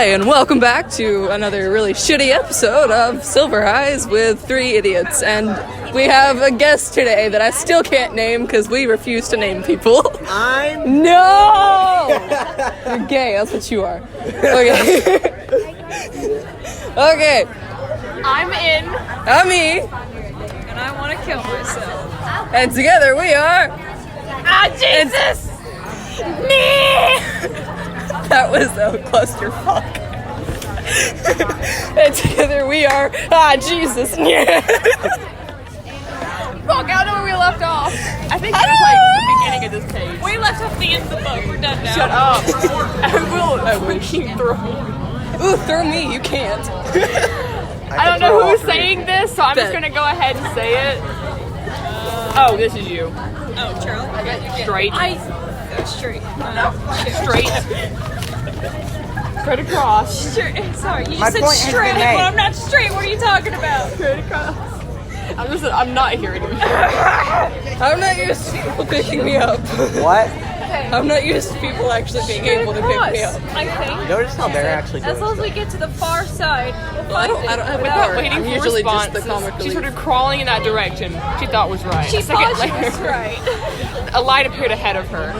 Hey, and welcome back to another really shitty episode of Silver Eyes with three idiots. And we have a guest today that I still can't name because we refuse to name people. No! You're gay, that's what you are. Okay. Okay. I'm in. I'm me. And I want to kill myself. And together we are... Ah, Jesus! Me! That was a clusterfuck. And together we are... Ah, Jesus. Fuck, I don't know where we left off. I think it was like the beginning of this page. We left off the end of the book. We're done now. Shut up. I will freaking throw you. Ooh, throw me. You can't. I don't know who's saying this, so I'm just going to go ahead and say it. Oh, this is you. Oh, Charlie. I got you. Straight. Straight. Straight. Straight across. Sorry, you said straight. Well, I'm not straight. What are you talking about? Straight across. I'm not here anymore. I'm not used to people picking me up. What? I'm not used to people actually being able to pick me up. I think. Notice how they're actually doing As long as we get to the far side, we'll Well, I don't have a Without car. waiting I'm for usually just responses, the comic she relief. started crawling in that direction she thought was right. She A second thought she later, was right. a light appeared ahead of her.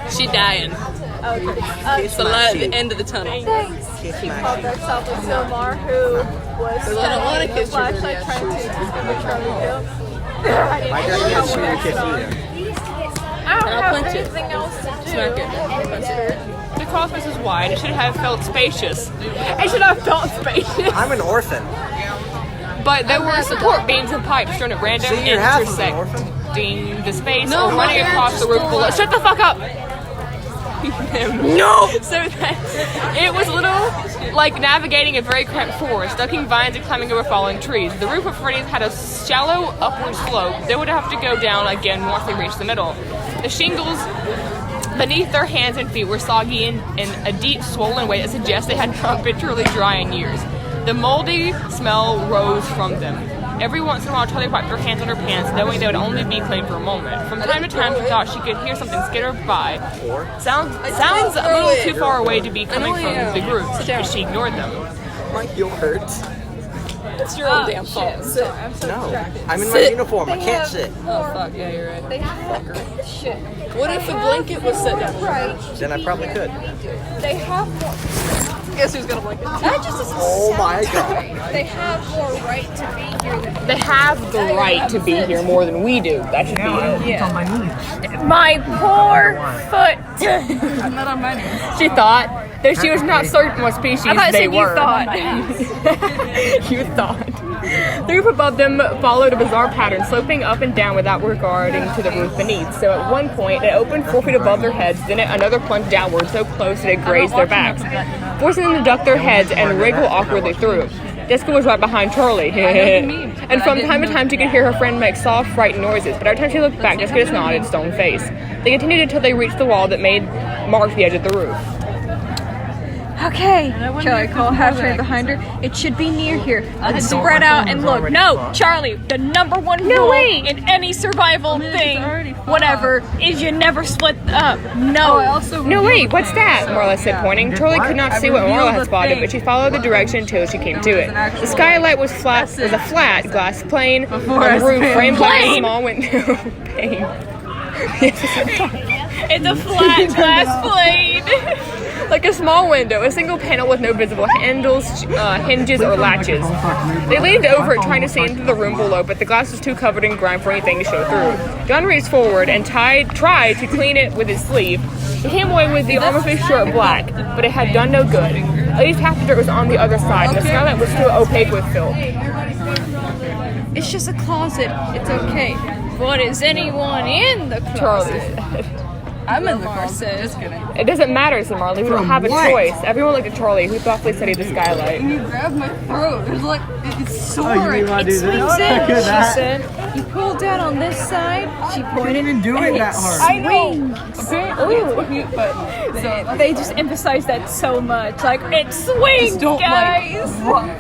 She dying. It's the light at the end of the tunnel. Thanks. She called herself a Silmar who was Because I don't want to kiss your flashlight dirty trying ass to shoes. discover Charlie Bill. My dirty ass shoe to kiss either. I don't I'll have punch it. anything else to do. Smack it. The cosmos is wide. It should have felt spacious. It should have felt spacious. I'm an orphan. But there were support beams and pipes thrown at random See, you're half of an orphan. intersecting the space No, or running my across parents the roof just below. don't Shut the fuck up! No! So that it was little like navigating a very cramped forest, ducking vines and climbing over fallen trees. The roof of Freddy's had a shallow upward slope. They would have to go down again once they reached the middle. The shingles beneath their hands and feet were soggy in a deep swollen way that suggests they had not been truly dry in years. The moldy smell rose from them. Every once in a while, Charlie wiped her hands on her pants, knowing they would only be clean for a moment. From time to time, she thought she could hear something skitter by. Sounds a little too far away to be coming from the group, but she ignored them. My heel hurts. It's your own damn fault. Sit. I'm so No, distracted. I'm in my Sit. uniform. I can't sit. Oh, fuck. Yeah, you're right. They have shit. What if the blanket was set down? Right. Then I probably could. They have more. Guess who's got a blanket? That just doesn't Oh my sound God. right. They have more right to be here than They have the right to be here more than we do. That should be it. yeah. My poor foot. I'm not on my knees. She thought that she was not certain what species I thought they you were. thought. You thought. The roof above them followed a bizarre pattern, sloping up and down without regarding to the roof beneath. So at one point, it opened 4 feet above their heads, then another plunged downward so close that it grazed their backs, forcing them to duck their heads and wriggle awkwardly through. Jessica was right behind Charlie, and from time to time she could hear her friend make soft, frightened noises, but every time she looked back, Jessica just nodded, stone face. They continued until they reached the wall that marked the edge of the roof. Okay, Charlie called halfway behind her. It should be near here. Let's spread out and look. No, Charlie, the number one rule in any survival thing, whatever, is you never split up. No. No, wait, what's that? Marla said, pointing. Charlie could not see what Marla had spotted, but she followed the direction until she came to it. The skylight was a flat glass pane on the roof framed by a small window pane. It's a flat glass plate. Like a small window, a single panel with no visible handles, hinges, or latches. They leaned over it, trying to see into the room below, but the glass was too covered in grime for anything to show through. John reached forward and tried to clean it with his sleeve. He came away with the arm of his shirt black, but it had done no good. At least half the dirt was on the other side, and the skylight was still opaque with filth. It's just a closet. It's okay. But is anyone in the Charlie closet? said. I'm in the closet. Just kidding. It doesn't matter, said Marley. We don't have a choice. Everyone looked at Charlie, who thoughtfully studied the skylight. You grab my throat. There's like, it's sore. It swings in, she said. You pull down on this side. She pointed. even do it that hard. I know. They just emphasize that so much. Like, it swings, Don't guys. like.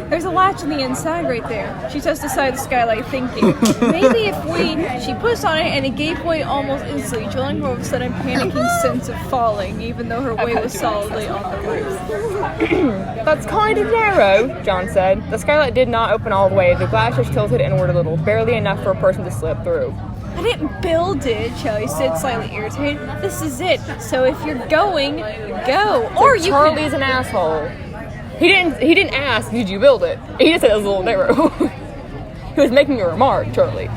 There's a latch on the inside right there. She sets aside the skylight thinking, maybe if she puts on it and it gave way almost instantly, drilling her with a sudden panicking sense of falling, even though her weight was solidly on the roof. That's kind of narrow, John said. The skylight did not open all the way. The glass was tilted inward a little, barely enough for a person to slip through. I didn't build it, Charlie said, slightly irritated. This is it. So if you're going, go. Or you Charlie's an asshole. He didn't ask, did you build it? He just said it was a little narrow. He was making a remark, Charlie.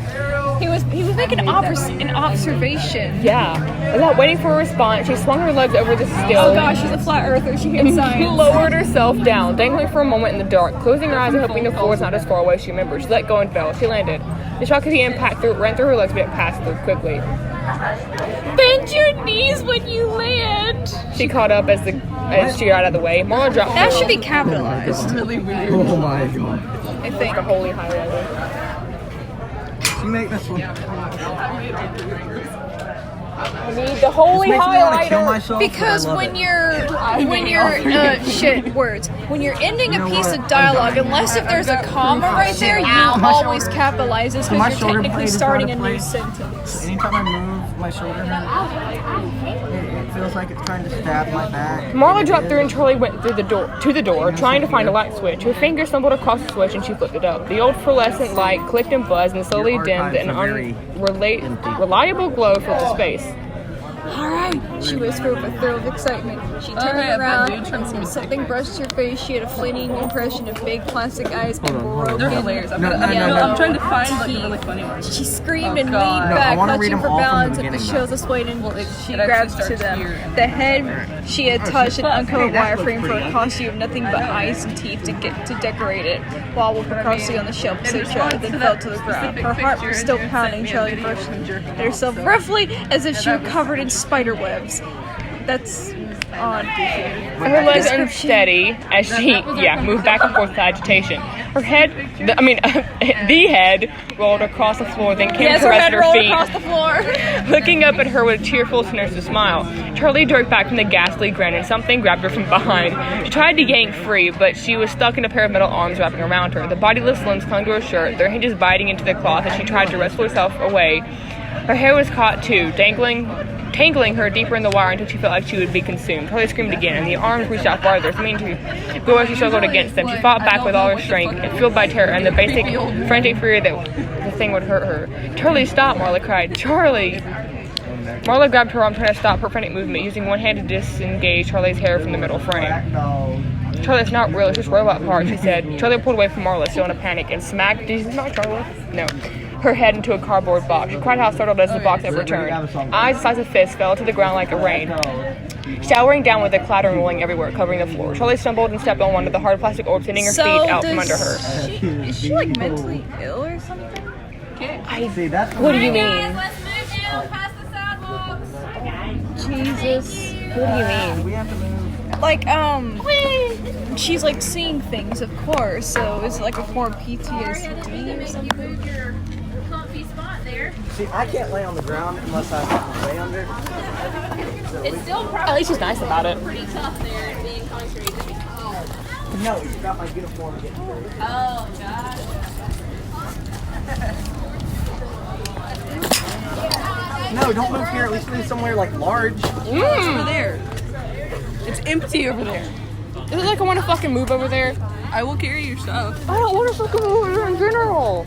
He was making an observation. Yeah. Without waiting for a response, she swung her legs over the still. Oh gosh, she's a flat earther. She hates and science. lowered herself down, dangling for a moment in the dark, closing her eyes and hoping the floor was not as far away as she remembered. She let go and fell. She landed. The shock of the impact ran through her legs, but it passed through quickly. Bend your knees when you land. She caught up as she got out of the way. Marla dropped. That should be capitalized. It's really weird. Oh my god. I think. a holy highlighter. You make this one. I need the holy Makes me want to kill highlighter. myself. Because but I love when it. when you're ending a piece of dialogue, unless if there's a comma right there, you always capitalize it My because you're shoulder technically blade is starting out a of new place. sentence. Anytime I move my shoulder, it feels like it's trying to stab my back. Marla dropped through and Charlie went through to the door, trying to find a light switch. Her finger stumbled across the switch and she flipped it up. The old fluorescent light clicked and buzzed and slowly dimmed, and an unreliable glow filled the space. Alright, she whispered with a thrill of excitement. She turned Alright, around dude, trying to and see something brushed her face. She had a fleeting impression of big plastic eyes and broken. They're hilarious. I'm trying to find like the really funny ones. She screamed and God. leaned No, back, I wanna read clutching them for all from the balance at the beginning, shows though. displayed, and she it grabbed actually to starts them. here. The head she had touched an uncovered that looks wireframe for a pretty. costume, nothing but eyes and teeth to decorate it, while with Picasso on the shelf beside Charlie, then fell to the ground. Her heart was still pounding. Charlie brushed at herself roughly as if she were covered in spider webs. That's odd. Her legs unsteady as she, moved back and forth with agitation. Her head, the head rolled across the floor, then came Yes, to her rest head at her rolled feet. across the floor. Looking up at her with a tearful, sinister smile. Charlie jerked back from the ghastly grin and something grabbed her from behind. She tried to yank free, but she was stuck in a pair of metal arms wrapping around her. The bodiless limbs clung to her shirt, their hinges biting into the cloth as she tried to wrestle herself away. Her hair was caught too, tangling her deeper in the wire until she felt like she would be consumed. Charlie screamed again, and the arms reached out farther, seeming to go as she struggled against them. She fought back with all her strength, and fueled by terror and the basic frantic fear that the thing would hurt her. "Charlie, stop!" Marla cried. "Charlie!" Marla grabbed her arm, trying to stop her frantic movement, using one hand to disengage Charlie's hair from the metal frame. "Charlie, it's not real, it's just robot parts," she said. Charlie pulled away from Marla, still in a panic, and smacked, did you smack Charlie? No. Her head into a cardboard box. She cried out, startled as the box overturned. Eyes the size of fists fell to the ground like a rain, showering down with a clatter and rolling everywhere, covering the floor. Charlie stumbled and stepped on one of the hard plastic orbs, hitting her feet out from under her. Is she like mentally ill or something? What do you mean? Jesus. What do you mean? We have to move. Like, she's like seeing things, of course, so is it like a form of PTSD or something? See, I can't lay on the ground unless I have to lay under. At least she's nice about it. Pretty tough there and being concrete. No, you got my uniform getting dirty. Oh, God. No, don't move here. At least move somewhere like large. It's over there. It's empty over there. Is it like I want to fucking move over there? I will carry your stuff. I don't want to fucking move over there in general.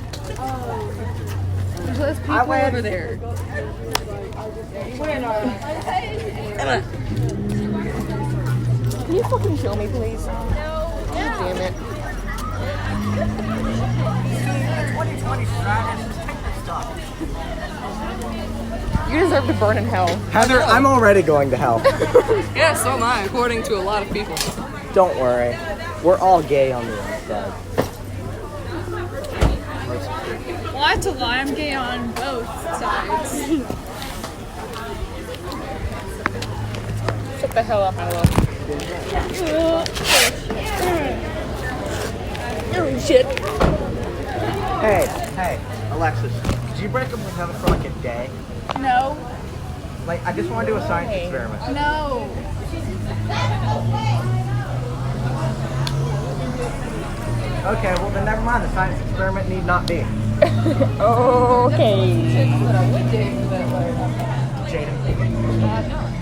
There's less people over there. Emma. Can you fucking kill me, please? No. Damn it. 2020 strategy. You deserve to burn in hell. Heather, I'm already going to hell. Yeah, so am I, according to a lot of people. Don't worry. We're all gay on the inside. Well, I have to lie, I'm gay on both sides. Shut the hell up, I love. Oh, shit. Hey, Alexis, could you break up with Heather for like a day? No. Like, I just want to do a science experiment. No. Okay, well then never mind. The science experiment need not be. Okay. Jaden.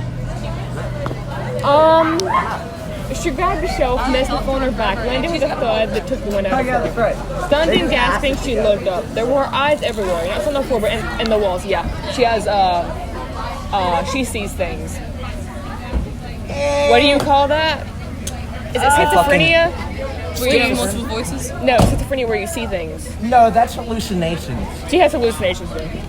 She grabbed the shelf, messed the phone on her back, landed with a thud that took the wind out I of got the her. friend. Stunned and gasping, she looked up. There were eyes everywhere, not on the floor, but in the walls. Yeah, she has she sees things. What do you call that? Is it schizophrenia? We have multiple voices. No, schizophrenia where you see things. No, that's hallucinations. She has hallucinations then.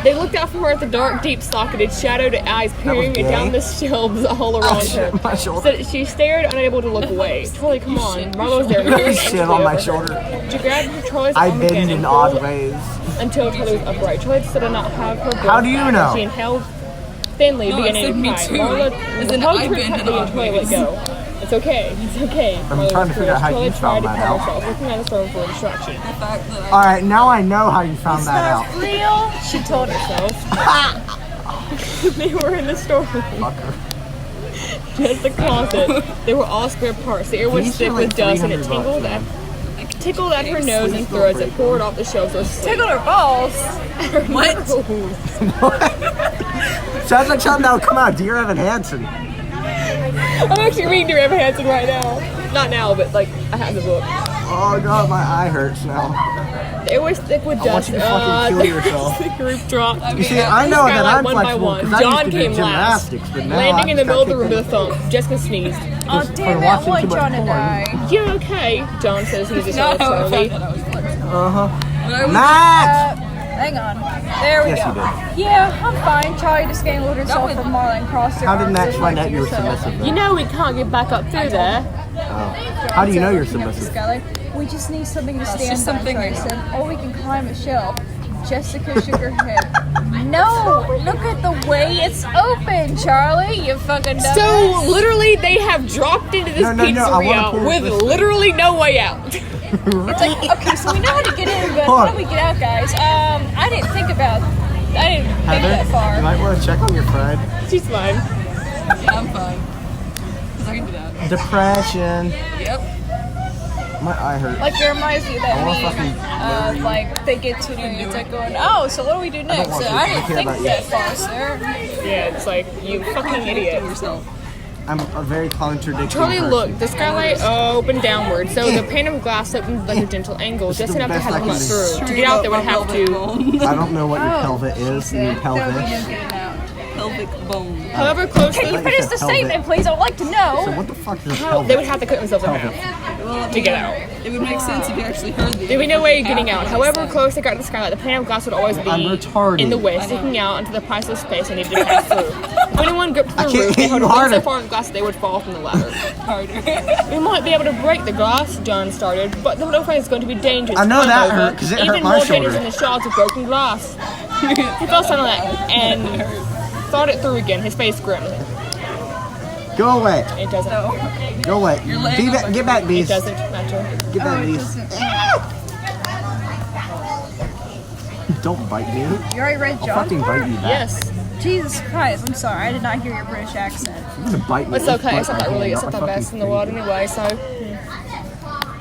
They looked out for her at the dark, deep-socketed, shadowed eyes peering gay? down the shelves all around her. Shit, my shoulder. So she stared, unable to look away. Charlie, come on. Marlo's there. leaning Shit anxiously on my over her. shoulder. She grabbed Charlie's I arm bend again in and odd pulled ways. until Charlie was upright. Charlie still did not have her breath How do you back, know? and she inhaled thinly, No, I beginning said to me cry. too. Marla As in, hugged I her bend in tightly odd and Charlie let ways. go. It's okay. It's okay. I'm Marla trying to figure out how Charlie you tried found to that calm out. herself, looking at his phone for a distraction. The fact that I Alright, now I know how you found that out. Real? She told herself. They were in the storeroom. Fucker. Just the closet. They were all square parts. The air was These thick are with like dust and it 300 tickled at her nose and threads that poured off the shelves. Tickled her balls. what? Sounds like something that would come out of Dear Evan Hansen. I'm actually reading Dear Evan Hansen right now. Not now, but like I have the book. Oh god, my eye hurts now. It was thick with I want dust. you to fucking kill yourself. The group dropped. You see, I know that I'm One by flexible one. because I John used to do came last, gymnastics, but now landing I in the just middle of the got room with a kicked thump. Jessica sneezed. Oh, Just damn for it. I watching want too much John to porn. die. You're okay, John says he's just Not how I Charlie. found out I was flexible. Uh-huh. When I was Max! Hang on. There we Yes, go. you did. Yeah, I'm fine. Charlie just gambled herself from Marla and crossed her How did arms Max and find like out you were yourself. submissive? You know we can't get back up through there. How do you know you're Looking up at the submissive? skylight. We just need something to stand just on, something Charlie we- said. Or we can climb a shelf. Jessica shook her head. No! Look at the way it's open, Charlie, you fucking dumbass. So literally, they have dropped into this No, I wanna pizzeria pull with this- literally no way out. It's like, okay, so we know how to get in, but Hold how on. do we get out, guys? I didn't think that Heather, far. you might want to check on your friend. She's fine. yeah, I'm fine. 'Cause I can do that. Depression. Yep. My eye hurts. Like, it reminds me of that I wanna meme fucking of, like, they get to me, it's like going, oh, so what do we do next? want And to. I I didn't care think about that you. far, sir. Yeah, it's like, you fucking idiot. Yourself. I'm a very contradictory Charlie, person. look, the skylight opened downward, so the pane of glass opened at a gentle angle, This is just the enough to best have I them can look do. through. To get out, they would have to. I don't know what your pelvic is. You mean No, we pelvis. didn't get it out. Pelvic bone. However close Can you the, finish the statement, please? I would like to So know. what the fuck is a they pelvic? would have to cut themselves in half Well, to get out. It would make sense if you actually heard the. There would be no way of getting out. However close they got to the skylight, the pane of glass would always be I'm retarded. in the way, sticking out into the priceless space they needed to pass through. If anyone gripped the I can't roof, hit they you held on harder. so far in the glass that they would fall from the ladder. harder. We might be able to break the glass, John started, but the little is going to be dangerous. I know to that climb hurt, over. 'cause it Even hurt my more shoulder. dangerous than the shards of broken glass. He fell silent and thought it through again, his face grim. Go away. It doesn't. Go away. laying on my Get back, It beast. doesn't matter. Get back, beast. Don't bite me. You already read I'll John fucking part? bite you back. Yes. Jesus Christ, I'm sorry. I did not hear your British accent. You're gonna bite me. It's okay. It's Bite not that my really. hand, It's not not my that best fucking in the world finger. anyway, so.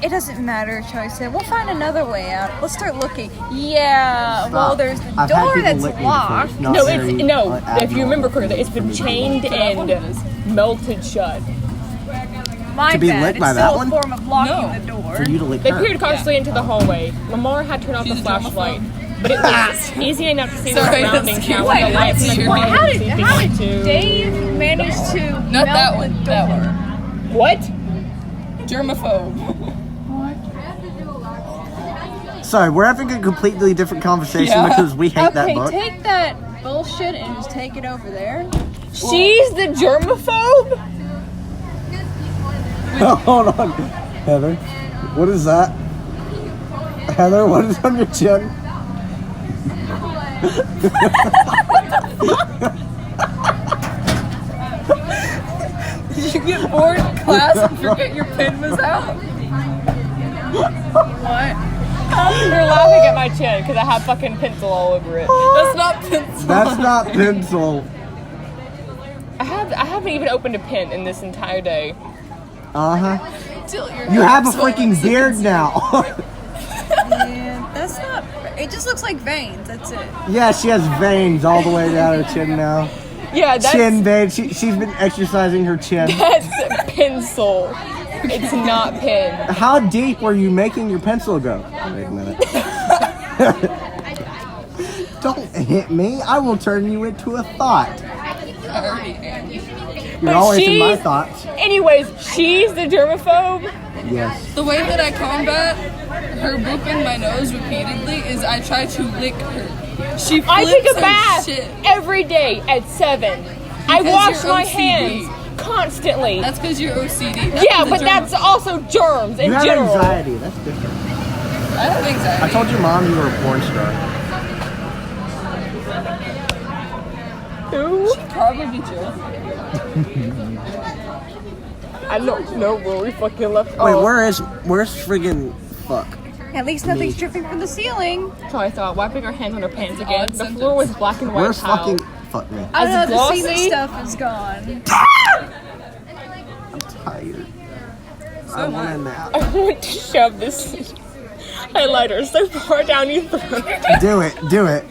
It doesn't matter, Charlie said. We'll find another way out. Let's start looking. Yeah, well, there's the I've had door people that's lick me locked. before. Not No, very, it's no. If you abnormal. remember correctly, it's been chained and melted shut. My To be bad. licked It's by still that a one? form of locking No. the door. For you to lick They her. peered cautiously into the hallway. Lamar had turned off the She's a flashlight, but it was easy enough to see the Sorry, surroundings that's now cute. with the Wait, light from the wait, car How did beginning to. Dave manage to Not melt that the one. door? That one. What? Germaphobe. Sorry, we're having a completely different conversation Yeah. because we hate that Okay, book. take that bullshit and just take it over there. She's the germaphobe? Hold on. Heather, what is that? Heather, what is on your chin? Did you get bored in class and forget your pen was out? What? You're laughing at my chin because I have fucking pencil all over it. That's not pencil. That's not pencil. I haven't even opened a pen in this entire day. Uh-huh. Tilt your You have a hips while freaking I'm beard now. Yeah, that's not. It just looks like veins. That's it. Yeah, she has veins all the way down her chin now. Yeah, that's Chin veins. She's been exercising her chin. that's pencil. It's not pen. How deep were you making your pencil go? Wait a minute. Don't hit me. I will turn you into a thought. I already am. You're always in my thoughts. Anyways, she's the germaphobe. Yes. The way that I combat her booping my nose repeatedly is I try to lick her. She flips I take a her bath shit. every day at 7. I Because wash you're my OCD. hands constantly. That's because you're OCD. Yeah, but that's also germs in You have general. anxiety. That's different. I have anxiety. I told your mom you were a porn star. Who? Probably Jill. I don't know where we fucking left Wait, off. where's friggin' fuck? At least nothing's dripping from the ceiling. So I thought, wiping our hands on her pants again. Odd The sentence. floor was black and white Where's tile. fucking fuck me? I don't know. The glossy? ceiling stuff is gone. I'm tired. I want a nap. I want to shove this highlighter so far down your throat. Do it. Do it.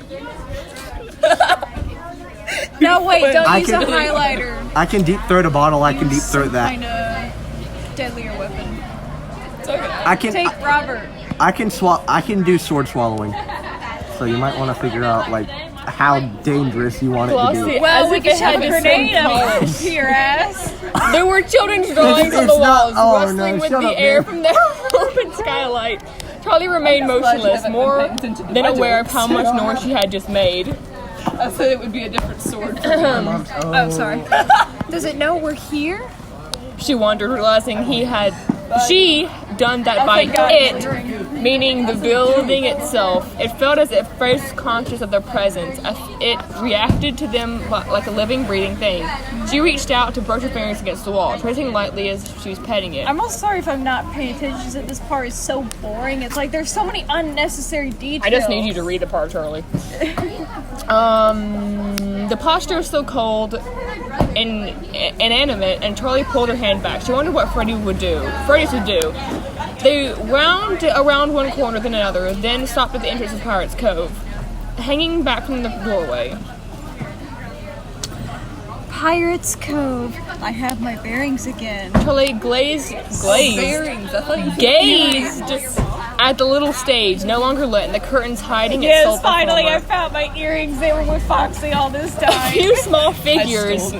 No, wait. Don't I use a can- highlighter. I can deep throat a bottle. I can deep throat that. Kind of deadlier weapon. I can. Take Robert. I can swallow. I can do sword swallowing. So you might want to figure out like how dangerous you want it to Glossy. be. Well, As we if can it had shove a the grenade same up colors. to your ass. There were children's drawings on the it's not- walls, oh, rustling no, with shut the up, air man. from the open skylight. Charlie remained motionless, more than aware of how much noise she had just made. I said it would be a different sword. Oh, sorry. Does it know we're here? She wondered, realizing she done that by it, meaning the building itself. It felt as if first conscious of their presence. It reacted to them like a living, breathing thing. She reached out to brush her fingers against the wall, tracing lightly as she was petting it. I'm also sorry if I'm not paying attention that this part is so boring. It's like there's so many unnecessary details. I just need you to read the part, Charlie. The posture was so cold and inanimate, and Charlie pulled her hand back. She wondered what Freddy's would do. They wound around one corner then another, then stopped at the entrance of Pirate's Cove, hanging back from the doorway. Pirate's Cove. I have my bearings again. Charlie gazed Bearings. I thought you gazed at the little stage, no longer lit, and the curtains hiding its Yes, sole finally, I performer. found my earrings. They were with Foxy all this A time. few small figures,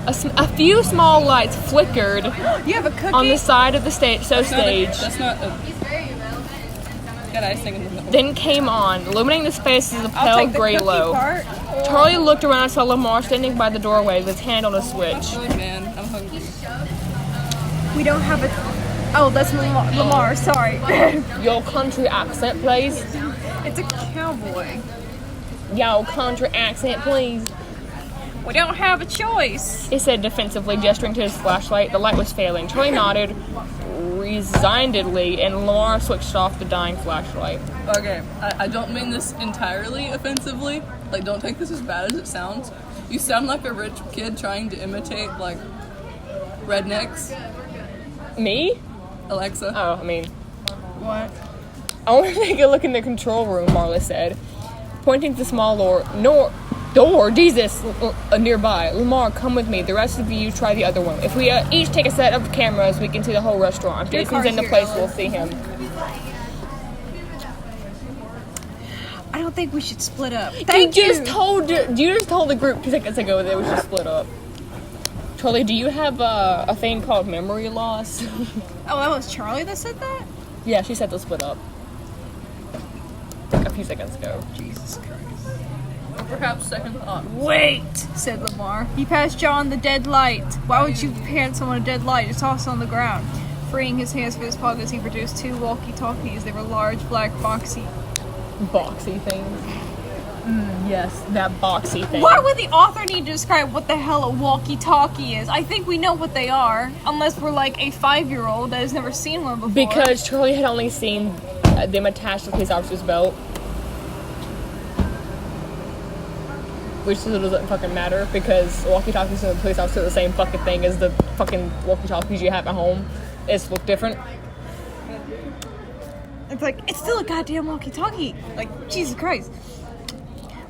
a few small lights flickered You have a cookie? on the side of the stage. That's not a. Got icing in the middle. Then came on, illuminating the spaces of I'll pale take the gray cookie glow. part. Charlie looked around and saw Lamar standing by the doorway with his hand on a switch. Good man. I'm hungry. We don't have a... Oh, that's Lamar, sorry. Your country accent, please. It's a cowboy. Your country accent, please. We don't have a choice. He said defensively, gesturing to his flashlight. The light was failing. Charlie nodded resignedly, and Lamar switched off the dying flashlight. Okay, I don't mean this entirely offensively. Like, don't take this as bad as it sounds. You sound like a rich kid trying to imitate, like, rednecks. Me? Alexa. Oh, I mean, What? I want to take a look in the control room, Marla said, pointing to the small door, Jesus, nearby. Lamar, come with me. The rest of you try the other one. If we each take a set of cameras, we can see the whole restaurant. If Jason's in the place, we'll see him. I don't think we should split up. You Thank you. just told the group 2 seconds ago that we should split up. Charlie, do you have a thing called memory loss? Oh, that was Charlie that said that? Yeah, she said to split up. Like a few seconds ago. Jesus Christ. Perhaps second thought. Wait, said Lamar. He passed John the dead light. Why would you hand someone a dead light? Just toss it on the ground. Freeing his hands from his pockets, he produced 2 walkie-talkies. They were large, black, boxy. Boxy things. Yes, that boxy thing. Why would the author need to describe what the hell a walkie-talkie is? I think we know what they are, unless we're like a 5-year-old that has never seen one before. Because Charlie had only seen them attached to his officer's belt. Which doesn't fucking matter, because walkie-talkies and the police officer are the same fucking thing as the fucking walkie-talkies you have at home. It's look different. It's like, it's still a goddamn walkie-talkie. Like, Jesus Christ.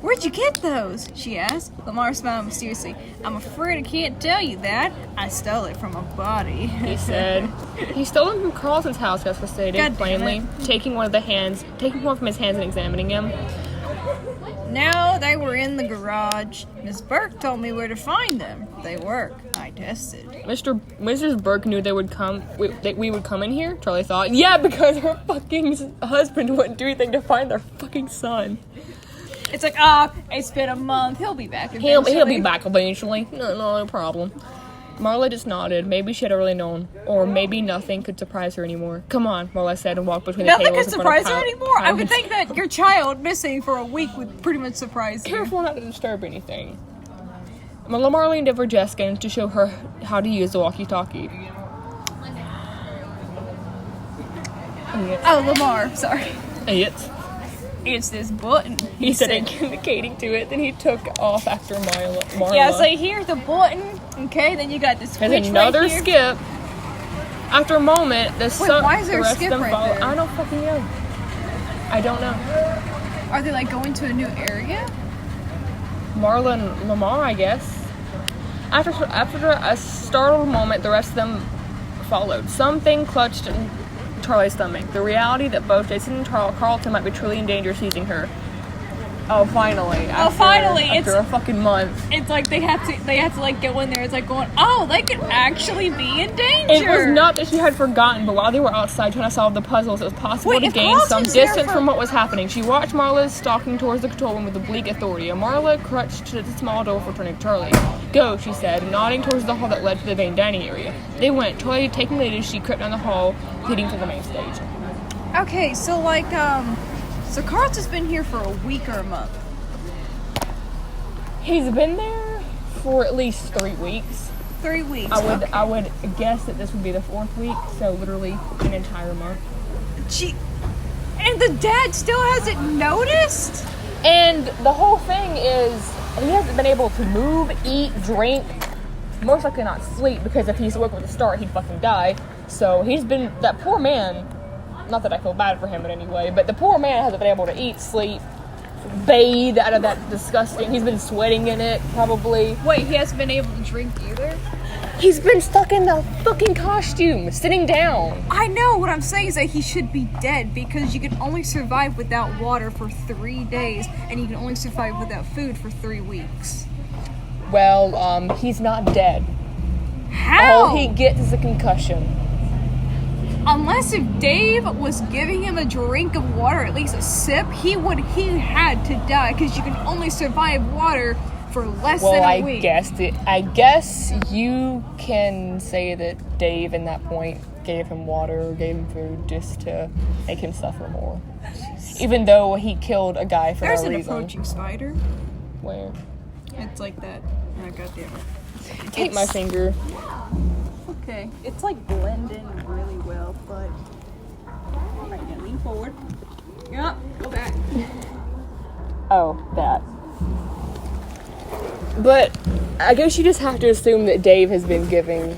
Where'd you get those? She asked. Lamar smiled mysteriously. I'm afraid I can't tell you that. I stole it from a body. He said. He stole them from Carlton's house, Gus stated God damn plainly, it. taking one from his hands and examining him. No, they were in the garage. Miss Burke told me where to find them. They work. I tested. Mrs. Burke knew they would come. That we would come in here. Charlie thought, yeah, because her fucking husband wouldn't do anything to find their fucking son. It's like, it's been a month. He'll be back eventually. He'll be back eventually. No problem. Marla just nodded. Maybe she had already known, or maybe nothing could surprise her anymore. Come on, Marla said, and walked between the tables. Nothing could surprise her anymore? I would think that your child missing for a week would pretty much surprise you. Careful not to disturb anything. Lamar leaned over Jessica to show her how to use the walkie-talkie. Oh, Lamar, sorry. It's this button. He said, indicating to it. Then he took off after Marla. Yeah, so here's the button. Okay, then you got this switch There's another right here. skip. After a moment, why is there a rest skip of them right followed. there? I don't fucking know. I don't know. Are they like going to a new area? Marla and Lamar, I guess. After a startled moment, the rest of them followed. Something clutched in Charlie's stomach. The reality that both Jason and Carlton might be truly in danger of seizing her. Oh, finally. After a fucking month. It's like they had to like go in there. It's like going, oh, they could actually be in danger. It was not that she had forgotten, but while they were outside trying to solve the puzzles, it was possible to gain some Carlton's there distance from what was happening. She watched Marla stalking towards the control room with oblique authority. Marla crutched to the small door for turning to Charlie. Go, she said, nodding towards the hall that led to the main dining area. They went, Charlie taking the lead as she crept down the hall, leading to the main stage. Okay, so so Carlton's been here for a week or a month. He's been there for at least 3 weeks. 3 weeks. I would guess that this would be the 4th week, so literally an entire month. And the dad still hasn't noticed? And the whole thing is, he hasn't been able to move, eat, drink, most likely not sleep, because if he's woke at the start, he'd fucking die. So he's been, that poor man, not that I feel bad for him in any way, but the poor man hasn't been able to eat, sleep, bathe out of that disgusting, he's been sweating in it, probably. Wait, he hasn't been able to drink either? He's been stuck in the fucking costume, sitting down. I know, what I'm saying is that he should be dead, because you can only survive without water for 3 days, and you can only survive without food for 3 weeks. Well, he's not dead. How? All he gets is a concussion. Unless if Dave was giving him a drink of water, at least a sip, he had to die, because you can only survive water for less than a week. I guess you can say that Dave, in that point, gave him water or gave him food just to make him suffer more. Even though he killed a guy for no reason. There's an approaching spider. Where? It's like that. Oh, goddamn it. Take my finger. Okay. It's like blending really well, but... Alright, now lean forward. Yep, go back. Oh, that. But I guess you just have to assume that Dave has been giving.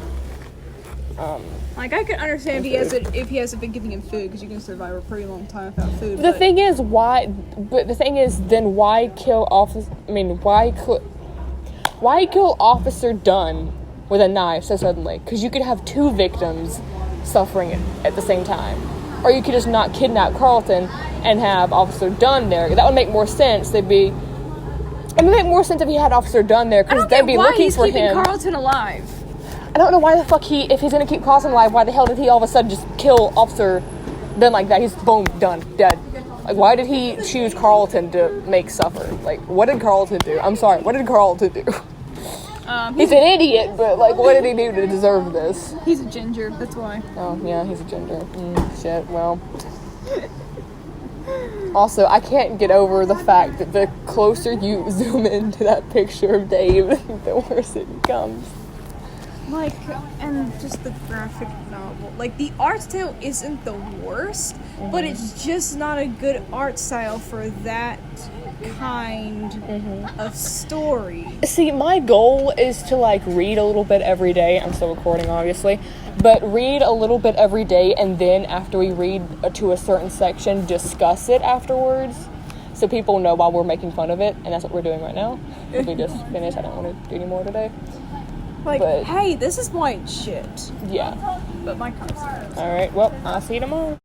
Like, I can understand if he hasn't been giving him food, because you can survive a pretty long time without food. The thing is, then why kill why kill Officer Dunn with a knife so suddenly? Because you could have 2 victims suffering at the same time. Or you could just not kidnap Carlton and have Officer Dunn there. That would make more sense. It would make more sense if he had Officer Dunn there, because they'd be looking for him. Why he's keeping Carlton alive? I don't know why the fuck if he's gonna keep Carlton alive, why the hell did he all of a sudden just kill Officer Dunn like that? He's boom, done, dead. Like, why did he choose Carlton to make suffer? Like, what did Carlton do? I'm sorry, what did Carlton do? He's an idiot, but like, what did he do to deserve this? He's a ginger, that's why. Oh, yeah, he's a ginger. Shit, well. Also, I can't get over the fact that the closer you zoom into that picture of Dave, the worse it becomes. Like, and just the graphic novel. Like, the art style isn't the worst, but it's just not a good art style for that kind of story. See, my goal is to, like, read a little bit every day. I'm still recording, obviously. But read a little bit every day, and then after we read to a certain section, discuss it afterwards, so people know while we're making fun of it, and that's what we're doing right now. We just finished. I don't want to do any more today. Hey, this is white shit. Yeah. But my car's All right. Well, I'll see you tomorrow.